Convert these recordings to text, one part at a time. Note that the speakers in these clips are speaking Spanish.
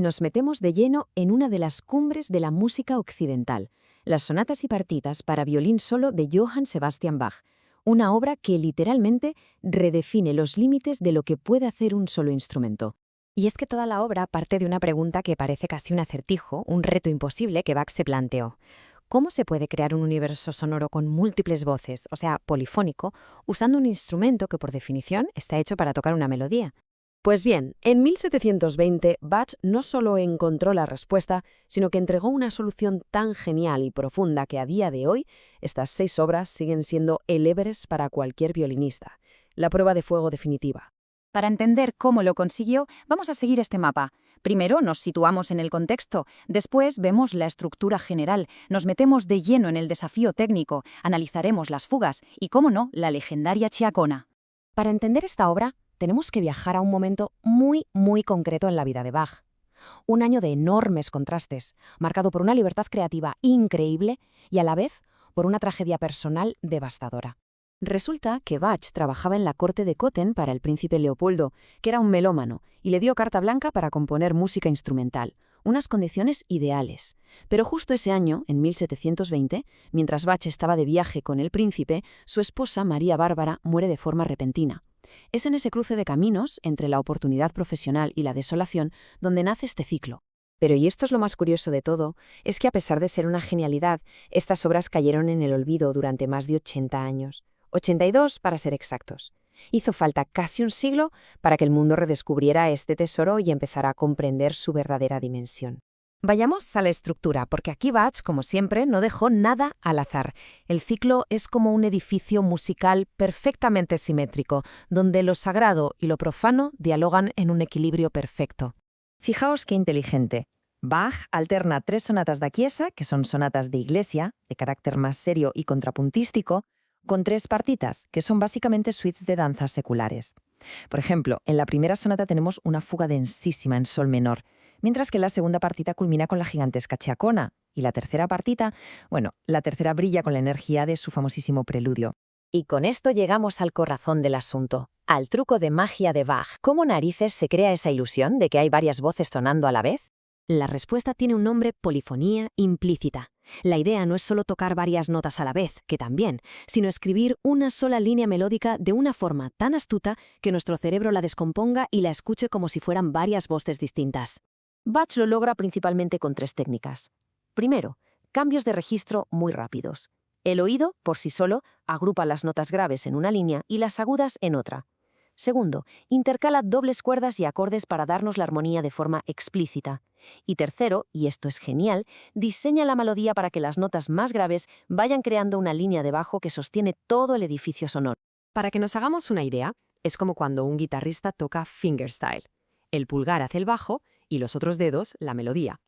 nos metemos de lleno en una de las cumbres de la música occidental, las sonatas y partitas para violín solo de Johann Sebastian Bach, una obra que literalmente redefine los límites de lo que puede hacer un solo instrumento. Y es que toda la obra parte de una pregunta que parece casi un acertijo, un reto imposible que Bach se planteó. ¿Cómo se puede crear un universo sonoro con múltiples voces, o sea, polifónico, usando un instrumento que por definición está hecho para tocar una melodía? Pues bien, en 1720 Bach no solo encontró la respuesta, sino que entregó una solución tan genial y profunda que a día de hoy estas 6 obras siguen siendo el Everest para cualquier violinista, la prueba de fuego definitiva. Para entender cómo lo consiguió, vamos a seguir este mapa. Primero nos situamos en el contexto, después vemos la estructura general, nos metemos de lleno en el desafío técnico, analizaremos las fugas y, cómo no, la legendaria Ciacona. Para entender esta obra, tenemos que viajar a un momento muy concreto en la vida de Bach. Un año de enormes contrastes, marcado por una libertad creativa increíble y a la vez por una tragedia personal devastadora. Resulta que Bach trabajaba en la corte de Cothen para el príncipe Leopoldo, que era un melómano, y le dio carta blanca para componer música instrumental, unas condiciones ideales. Pero justo ese año, en 1720, mientras Bach estaba de viaje con el príncipe, su esposa, María Bárbara, muere de forma repentina. Es en ese cruce de caminos, entre la oportunidad profesional y la desolación, donde nace este ciclo. Pero, y esto es lo más curioso de todo, es que a pesar de ser una genialidad, estas obras cayeron en el olvido durante más de 80 años. 82 para ser exactos. Hizo falta casi un siglo para que el mundo redescubriera este tesoro y empezara a comprender su verdadera dimensión. Vayamos a la estructura, porque aquí Bach, como siempre, no dejó nada al azar. El ciclo es como un edificio musical perfectamente simétrico, donde lo sagrado y lo profano dialogan en un equilibrio perfecto. Fijaos qué inteligente. Bach alterna 3 sonatas da Chiesa, que son sonatas de iglesia, de carácter más serio y contrapuntístico, con 3 partitas, que son básicamente suites de danzas seculares. Por ejemplo, en la primera sonata tenemos una fuga densísima en sol menor, mientras que la segunda partita culmina con la gigantesca Ciacona, y la tercera partita, la tercera brilla con la energía de su famosísimo preludio. Y con esto llegamos al corazón del asunto, al truco de magia de Bach. ¿Cómo narices se crea esa ilusión de que hay varias voces sonando a la vez? La respuesta tiene un nombre: polifonía implícita. La idea no es solo tocar varias notas a la vez, que también, sino escribir una sola línea melódica de una forma tan astuta que nuestro cerebro la descomponga y la escuche como si fueran varias voces distintas. Bach lo logra principalmente con 3 técnicas. Primero, cambios de registro muy rápidos. El oído, por sí solo, agrupa las notas graves en una línea y las agudas en otra. Segundo, intercala dobles cuerdas y acordes para darnos la armonía de forma explícita. Y tercero, y esto es genial, diseña la melodía para que las notas más graves vayan creando una línea de bajo que sostiene todo el edificio sonoro. Para que nos hagamos una idea, es como cuando un guitarrista toca fingerstyle. El pulgar hace el bajo y los otros dedos la melodía.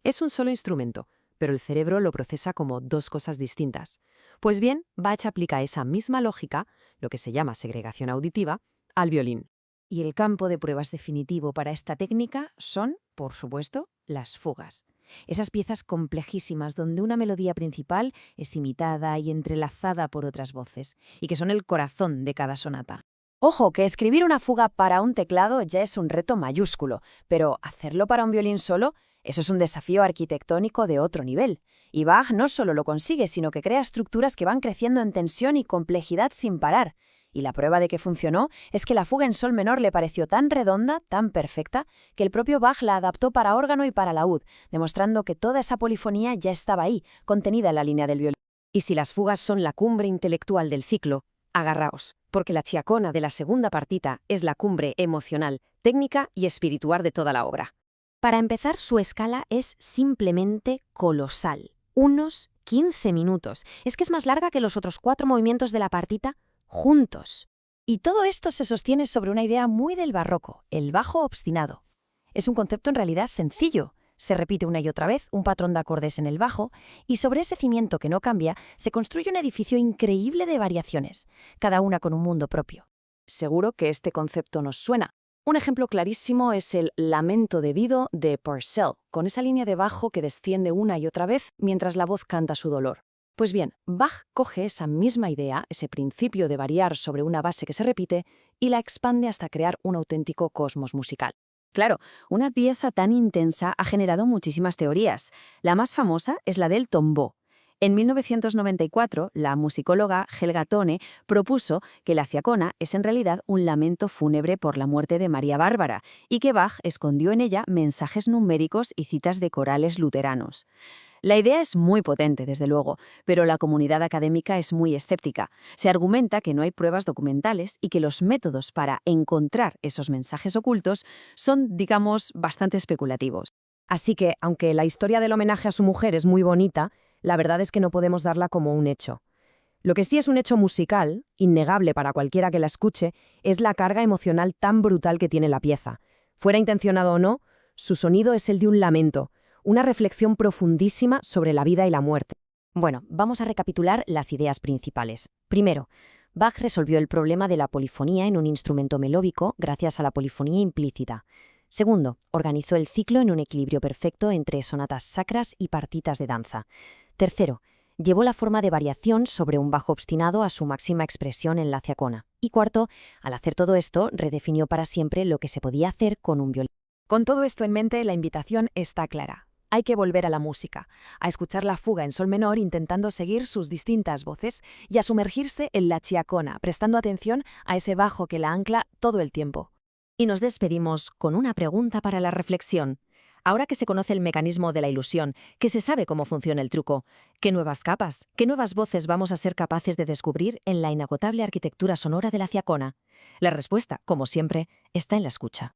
Es un solo instrumento, pero el cerebro lo procesa como 2 cosas distintas. Pues bien, Bach aplica esa misma lógica, lo que se llama segregación auditiva, al violín. Y el campo de pruebas definitivo para esta técnica son, por supuesto, las fugas. Esas piezas complejísimas donde una melodía principal es imitada y entrelazada por otras voces, y que son el corazón de cada sonata. Ojo, que escribir una fuga para un teclado ya es un reto mayúsculo, pero hacerlo para un violín solo, eso es un desafío arquitectónico de otro nivel. Y Bach no solo lo consigue, sino que crea estructuras que van creciendo en tensión y complejidad sin parar. Y la prueba de que funcionó es que la fuga en sol menor le pareció tan redonda, tan perfecta, que el propio Bach la adaptó para órgano y para laúd, demostrando que toda esa polifonía ya estaba ahí, contenida en la línea del violín. Y si las fugas son la cumbre intelectual del ciclo, agarraos, porque la Ciacona de la segunda partita es la cumbre emocional, técnica y espiritual de toda la obra. Para empezar, su escala es simplemente colosal. Unos 15 minutos. Es que es más larga que los otros 4 movimientos de la partita juntos. Y todo esto se sostiene sobre una idea muy del barroco, el bajo obstinado. Es un concepto en realidad sencillo. Se repite una y otra vez un patrón de acordes en el bajo, y sobre ese cimiento que no cambia, se construye un edificio increíble de variaciones, cada una con un mundo propio. Seguro que este concepto nos suena. Un ejemplo clarísimo es el Lamento de Dido de Purcell, con esa línea de bajo que desciende una y otra vez mientras la voz canta su dolor. Pues bien, Bach coge esa misma idea, ese principio de variar sobre una base que se repite, y la expande hasta crear un auténtico cosmos musical. Claro, una pieza tan intensa ha generado muchísimas teorías. La más famosa es la del tombó. En 1994, la musicóloga Helga Tone propuso que la Ciacona es en realidad un lamento fúnebre por la muerte de María Bárbara y que Bach escondió en ella mensajes numéricos y citas de corales luteranos. La idea es muy potente, desde luego, pero la comunidad académica es muy escéptica. Se argumenta que no hay pruebas documentales y que los métodos para encontrar esos mensajes ocultos son, digamos, bastante especulativos. Así que, aunque la historia del homenaje a su mujer es muy bonita, la verdad es que no podemos darla como un hecho. Lo que sí es un hecho musical, innegable para cualquiera que la escuche, es la carga emocional tan brutal que tiene la pieza. Fuera intencionado o no, su sonido es el de un lamento, una reflexión profundísima sobre la vida y la muerte. Bueno, vamos a recapitular las ideas principales. Primero, Bach resolvió el problema de la polifonía en un instrumento melódico gracias a la polifonía implícita. Segundo, organizó el ciclo en un equilibrio perfecto entre sonatas sacras y partitas de danza. Tercero, llevó la forma de variación sobre un bajo obstinado a su máxima expresión en la Ciacona. Y cuarto, al hacer todo esto, redefinió para siempre lo que se podía hacer con un violín. Con todo esto en mente, la invitación está clara. Hay que volver a la música, a escuchar la fuga en sol menor intentando seguir sus distintas voces y a sumergirse en la Ciacona, prestando atención a ese bajo que la ancla todo el tiempo. Y nos despedimos con una pregunta para la reflexión. Ahora que se conoce el mecanismo de la ilusión, que se sabe cómo funciona el truco, ¿qué nuevas capas, qué nuevas voces vamos a ser capaces de descubrir en la inagotable arquitectura sonora de la Ciacona? La respuesta, como siempre, está en la escucha.